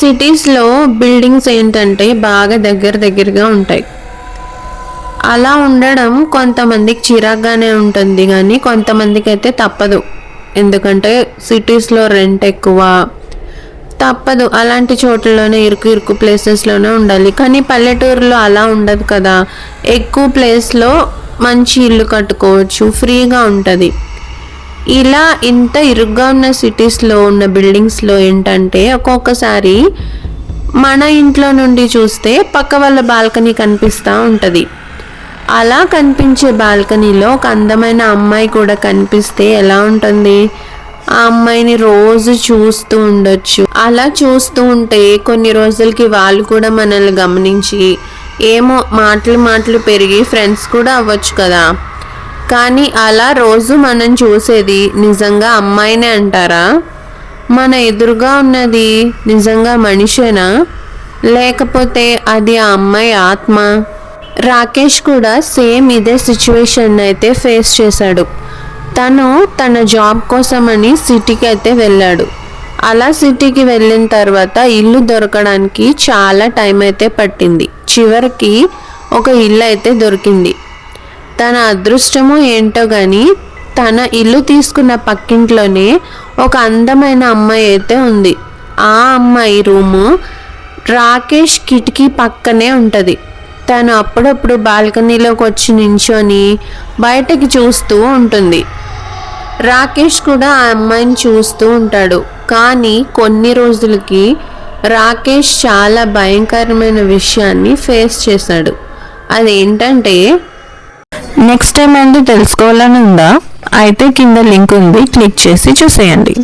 సిటీస్లో బిల్డింగ్స్ ఏంటంటే బాగా దగ్గరగా ఉంటాయి. అలా ఉండడం కొంతమందికి చిరాగ్గానే ఉంటుంది, కానీ కొంతమందికి అయితే తప్పదు. ఎందుకంటే సిటీస్లో రెంట్ ఎక్కువ, తప్పదు. అలాంటి చోట్లలోనే ఇరుకు ప్లేసెస్లోనే ఉండాలి. కానీ పల్లెటూరులో అలా ఉండదు కదా, ఎక్కువ ప్లేస్లో మంచి ఇల్లు కట్టుకోవచ్చు, ఫ్రీగా ఉంటుంది. ఇలా ఇంత ఇరుగ్గా ఉన్న సిటీస్లో ఉన్న బిల్డింగ్స్లో ఏంటంటే ఒక్కొక్కసారి మన ఇంట్లో నుండి చూస్తే పక్క వాళ్ళ బాల్కనీ కనిపిస్తూ ఉంటుంది. అలా కనిపించే బాల్కనీలో ఒక అందమైన అమ్మాయి కూడా కనిపిస్తే ఎలా ఉంటుంది? ఆ అమ్మాయిని రోజు చూస్తూ ఉండొచ్చు. అలా చూస్తూ ఉంటే కొన్ని రోజులకి వాళ్ళు కూడా మనల్ని గమనించి ఏమో మాటలు పెరిగి ఫ్రెండ్స్ కూడా అవ్వచ్చు కదా. కానీ అలా రోజు మనం చూసేది నిజంగా అమ్మాయినే అంటారా? మన ఎదురుగా ఉన్నది నిజంగా మనిషేనా, లేకపోతే అది ఆ అమ్మాయి ఆత్మ? రాకేష్ కూడా సేమ్ ఇదే సిచ్యువేషన్ అయితే ఫేస్ చేశాడు. తను తన జాబ్ కోసమని సిటీకి అయితే వెళ్ళాడు. అలా సిటీకి వెళ్ళిన తర్వాత ఇల్లు దొరకడానికి చాలా టైం అయితే పట్టింది. చివరికి ఒక ఇల్లు అయితే దొరికింది. తన అదృష్టమో ఏంటో కానీ తన ఇల్లు తీసుకున్న పక్కింట్లోనే ఒక అందమైన అమ్మాయి అయితే ఉంది. ఆ అమ్మాయి రూము రాకేష్ కిటికీ పక్కనే ఉంటుంది. తను అప్పుడప్పుడు బాల్కనీలోకి వచ్చి నించొని బయటకి చూస్తూ ఉంటుంది. రాకేష్ కూడా ఆ అమ్మాయిని చూస్తూ ఉంటాడు. కానీ కొన్ని రోజులకి రాకేష్ చాలా భయంకరమైన విషయాన్ని ఫేస్ చేశాడు. అదేంటంటే, నెక్స్ట్ టైం అండి తెలుసుకోవాలని ఉందా? అయితే కింద లింక్ ఉంది, క్లిక్ చేసి చూసేయండి.